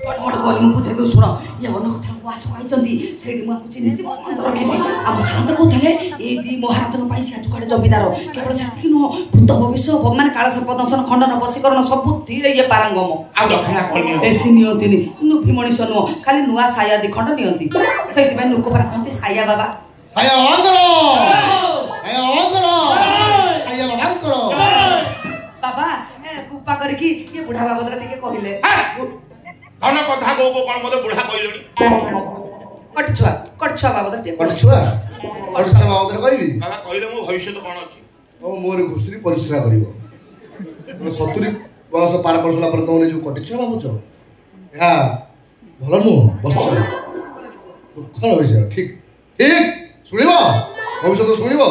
ମୁଁ ବୁଝେଇ ଦଉ ଶୁଣ ଇଏ ଅନ କଥା ଆସ ଆଇଛନ୍ତି ସେଇଠି ମୁଁ ଆକୁ ଚିହ୍ନିଛି ବନ୍ଦ ରଖିଛି ଆମ ସାଙ୍ଗ କହୁଥିଲେ ଏଇ ଦି ମହାରାଜଙ୍କ ପାଇଁ ସେ ଆଜି କୁଆଡ଼େ ଜମିଦାର କେବଳ ସେତିକି ନୁହଁ ଭୂତ ଭବିଷ୍ୟ ମାନେ କାଳସର୍ପ ଦଂଶନ ଖଣ୍ଡନ ବଶୀକରଣ ସବୁଥିରେ ଇଏ ପାରଙ୍ଗମ। ଆଉ ଦକ୍ଷିଣା କଣ ବେଶୀ ନିଅନ୍ତିନି ନୁଭି ମଣିଷ ନୁହଁ ଖାଲି ନୂଆ ସାୟା ଦି ଖଣ୍ଡ ନିଅନ୍ତି ସେଇଥିପାଇଁ ଲୋକ ପରା କହନ୍ତି ସାୟା ବାବା ବାବା କୃପା କରିକି ଇଏ ବୁଢା ବାବଦରେ ଟିକେ କହିଲେ ଧନ କଥା କହୁ କଣ ମତେ ବୁଢା କହିଲଣି କଟଛୁଆ ବାବଦରେ ଟିକେ କଟଛୁଆ ବାବଦରେ କହିବି ବାବା କହିଲେ ମୋ ଭବିଷ୍ୟତ କଣ ଅଛି ମୋର ଘୁଷୁରୀ ପରିଶ୍ରା କରିବ 70 ବୟସ ପାର କରିସାରିଲା ପରେ ତମେ ଯୋଉ କଟଛୁଆ ଭାବୁଛ ଏହା ଭଲ ନୁହଁ ବସିଛ ଦୁଃଖର ବିଷୟ ଠିକ ଶୁଣିବ ଭବିଷ୍ୟତ ଶୁଣିବ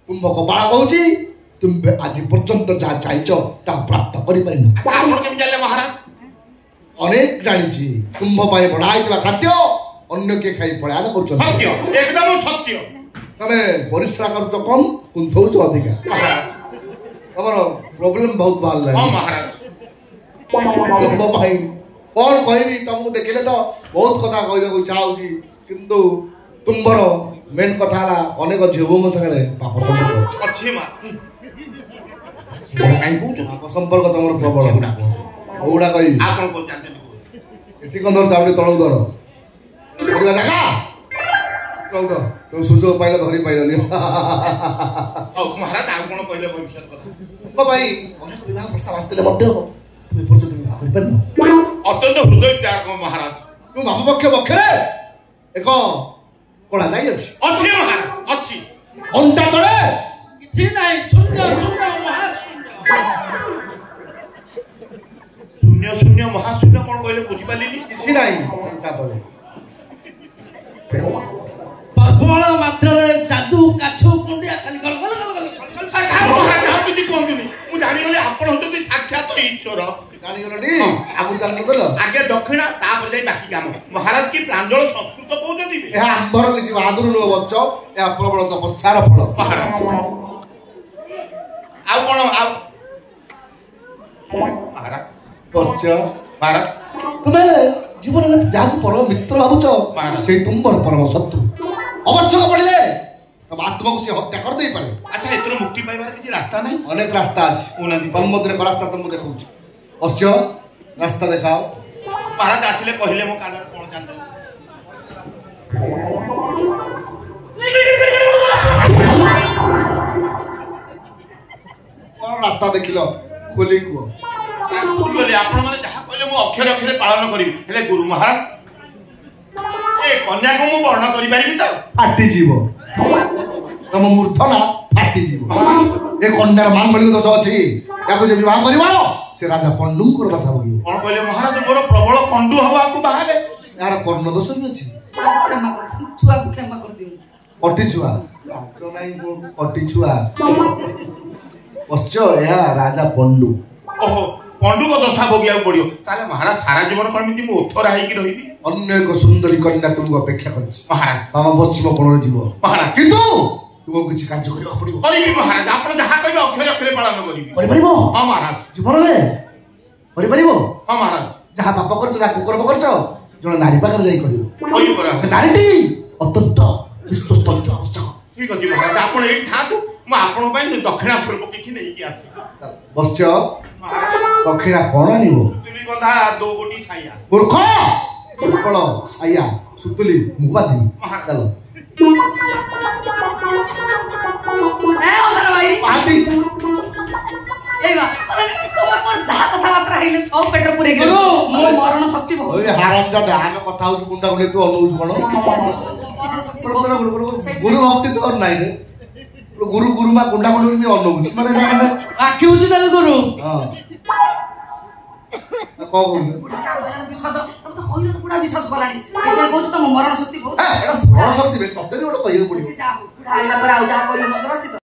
ତୁମ କପାଳ କହୁଛି ତୁମେ ଆଜି ପର୍ଯ୍ୟନ୍ତ ଯାହା ଚାହିଁଛ ତାହା ପ୍ରାପ୍ତ କରିପାରିନ। ଆପଣ କେମିତି ଜାଣିଲେ ମହାରାଜ? ଅନେକ ଜାଣିଛି ତୁମ୍ଭ ପାଇଁ ବଢା ହେଇଥିବା ଖାଦ୍ୟ ଅନ୍ୟ କିଏ ଖାଇ ପଳାୟନ କରୁଛନ୍ତି। ସତ୍ୟ ଏକଦମ ସତ୍ୟ। ତମେ ପରିଶ୍ରା କରୁଛ କମ କୁନ୍ଥଉଛ ଅଧିକା ତମର ପ୍ରୋବ୍ଲେମ ବହୁତ ବାହାରିଲାଣି। ହଁ ମହାରାଜ ତୁମ୍ଭ ପାଇଁ କଣ କହିବି ତମକୁ ଦେଖିଲେ ତ ବହୁତ କଥା କହିବାକୁ ଇଚ୍ଛା ହଉଛି କିନ୍ତୁ ତୁମ୍ଭର ମେନ୍ କଥା ହେଲା ଅନେକ ଝିଅଙ୍କ ସାଙ୍ଗରେ ପାପ ସମ୍ପର୍କ ଅଛି ମା ପାପ ସମ୍ପର୍କ ତମର ପ୍ରବଳ କୋଉଟା କହିବି ଆପଣ କଣ ଜାଣିଛନ୍ତି ଏଠି କଣ ଧରୁଛ ଆଉ ତଳକୁ ଧର ଜାଗା ତମେ ସୁଯୋଗ ପାଇଲ ଧରି ପାଇଲନି। ମହାରାଜ ଆଉ କଣ କହିଲେ ଭବିଷ୍ୟତ କଥା ପାଇଁ ଅନେକ ବିବାହ ପ୍ରସ୍ତାବ ଆସିଥିଲେ ମଧ୍ୟ ତୁମେ ଏପର୍ଯ୍ୟନ୍ତ ବିବାହ କରିପାରିନ। ଅତ୍ୟନ୍ତ ହୃଦୟ ତ୍ୟାଗ ମହାରାଜ। ତୁମ ବାମ ପକ୍ଷରେ ଏକ କଳା ଯାଇ ଅଛି ମହାରାଜ ଅଛି ଅଣ୍ଟା ତଳେ କିଛି ନାହିଁ ଶୂନ୍ୟ ଶୂନ୍ୟ ମହାଶୂନ୍ୟ କଣ କହିଲେ ବୁଝିପାରିଲିନି। କିଛି ନାହିଁ ଅଣ୍ଟା ତଳେ ପ୍ରବଳ ମାତ୍ରାରେ ଯାଦୁ କାଛୁ କୁଣ୍ଡିଆ ଖାଲି କୁହନ୍ତୁନି ମୁଁ ଜାଣିଗଲି ଆପଣ ହଉଛନ୍ତି ସାକ୍ଷାତ ଈଶ୍ୱର। ଜାଣିଗଲଟି ଆଗରୁ ଜାଣିନଥିଲ ଆଗେ ଦକ୍ଷିଣା ତାପରେ ଯାଇ ବାକି କାମ। ମହାରାଜ କି ପ୍ରାଞ୍ଜଳ ସଂସ୍କୃତ କହୁଛନ୍ତି ଏହା ଆମ୍ଭର କିଛି ବାହାଦୁର ନୁହ ବଚ୍ଚ ଏହା ପ୍ରବଳ ତପସ୍ୟାର ଫଳ। ଆଉ କଣ ଆଉ ମହାରାଜ ବଚ୍ଚ ମହାରାଜ ତୁମେ ଜୀବନରେ ଯାହାକୁ ପରମ ମିତ୍ର ଭାବୁଛ ସେଇ ତୁମର ପରମ ଶତ୍ରୁ। ଆବଶ୍ୟକ ପଡ଼ିଲେ ତମ ଆତ୍ମାକୁ ସେ ହତ୍ୟା କରିଦେଇପାରେ। ଆଚ୍ଛା ଏଥିରୁ ମୁକ୍ତି ପାଇବାର କିଛି ରାସ୍ତା ନାହିଁ? ଅନେକ ରାସ୍ତା ଅଛି ତନ୍ମଧ୍ୟରେ ଏକ ରାସ୍ତା ତମକୁ ଦେଖାଉଛି ଅଶ୍ୟ ରାସ୍ତା ଦେଖାଅ। ମହାରାଜ ଆସିଲେ କହିଲେ ମୋ କାନରେ କଣ ଜାଣିଛନ୍ତି? କଣ ରାସ୍ତା ଦେଖିଲ ଖୋଲି କୁହ। ଆପଣ ମାନେ ଯାହା କହିଲେ ମୁଁ ଅକ୍ଷରେ ଅକ୍ଷରେ ପାଳନ କରିବି ହେଲେ ଗୁରୁ ମହାରାଜ ଏ କନ୍ୟାକୁ ମୁଁ ବର୍ଣ୍ଣ କରିପାରିବି ତ? ଫାଟିଯିବ ତମ ମୂର୍ଧନା ଫାଟିଯିବ। ଏ କନ୍ୟାର ମାଙ୍ଗଳିକ ଦୋଷ ଅଛି ତାକୁ ଯେ ବିବାହ କରିବ ସେ ରାଜା ପଣ୍ଡୁଙ୍କର ଦଶା ଭୋଗିବ। କଣ କହିଲେ ମହାରାଜ? ମୋର ପ୍ରବଳ ପଣ୍ଡୁ ହବାକୁ ବାହାରେ। ଏହାର କର୍ଣ୍ଣ ଦୋଷ ବି ଅଛି। ଛୁଆକୁ କ୍ଷମା କରିଦିଅ। କଟି ଛୁଆ କଟି ଛୁଆ ପଶ୍ଚ ଏହା ରାଜା ପଣ୍ଡୁ। ଓହୋ ପଣ୍ଡୁଙ୍କ ଦଶା ଭୋଗିବାକୁ ପଡିବ। ତାହେଲେ ମହାରାଜ ସାରା ଜୀବନ କେମିତି ମୁଁ ଓଥରା ହେଇକି ରହିବି? ଅନ୍ୟ ଏକ ସୁନ୍ଦରୀ କନ୍ୟା ତୁମକୁ ଅପେକ୍ଷା କରିଛି ମହାରାଜ। ଆମ ପଶ୍ଚିମ କୋଣରେ ଯିବ ମହାରାଜ କିନ୍ତୁ ତୁମକୁ କିଛି କାର୍ଯ୍ୟ କରିବାକୁ ପଡିବ। କରିବି ମହାରାଜ ଆପଣ ଯାହା କହିବେ ଅକ୍ଷରେ ଅକ୍ଷରେ ପାଳନ କରିବି। କରିପାରିବ? ହଁ ମହାରାଜ। ଜୀବନରେ କରିପାରିବ? ହଁ ମହାରାଜ। ଯାହା ପାପ କରିଛ ଯାହା କୁକର୍ମ କରିଛ ଜଣେ ନାରୀ ପାଖରେ ଯାଇ କରିବ। ସେ ନାରୀଟି ଅତ୍ୟନ୍ତ ବିଶ୍ୱସ୍ତ ଆବଶ୍ୟକ। ଠିକ ଅଛି ମହାରାଜ ଆପଣ ଏଇଠି ଥାଆନ୍ତୁ ମୁଁ ଆପଣଙ୍କ ପାଇଁ ଦକ୍ଷିଣା ସ୍ୱରୂପ କିଛି ନେଇକି ଆସିବି। ବଶ୍ଚ ଦକ୍ଷିଣା କଣ ଆଣିବ? ସୁତୁଲି ବନ୍ଧା 2 ଗୋଟି ସାୟା। ମୂର୍ଖ ଉତ୍କଳ ସାୟା ସୁତୁଲି ମୁଁ ବାନ୍ଧିବି। ଚାଲ ଯାହା କଥାବାର୍ତ୍ତା ହେଇଲେ ସବୁ ପେଟରେ ପୁରେଇ ଗଲେ ମୋ ମରଣ ଶକ୍ତି ବହୁତ। ହାରାମଜାଦା ଆମେ କଥା ହଉଛୁ ଗୁଣ୍ଡା ଗୁଣ୍ଡି ତୁ ଅନଉଛୁ କଣ? ଗୁରୁ ଭକ୍ତି ତୋର ନାହିଁ ରେ ଗୁରୁ ଗୁରୁମା ଗୁଣ୍ଡା ଗୁଣ୍ଡି ଅନଉଛି ମାନେ ଆଖି ହଉଛି ତାହେଲେ ଗୁରୁ। ହଁ କଣ କହୁଛୁ? ବିଶ୍ୱାସ ତମେ ତ କହିଲ ବୁଢା ବିଶ୍ୱାସ କଲାଣି କହୁଛୁ ତମ ମରଣ ଶକ୍ତି ବହୁତ। ମରଣ ଶକ୍ତି ତତେ ବି ଗୋଟେ କହିବାକୁ ପଡିବ। ବୁଢା ଆଇଲା ପରେ ଆଉ ଯାହା କହିଲେ ମନ୍ଦିର ଅଛି ତ।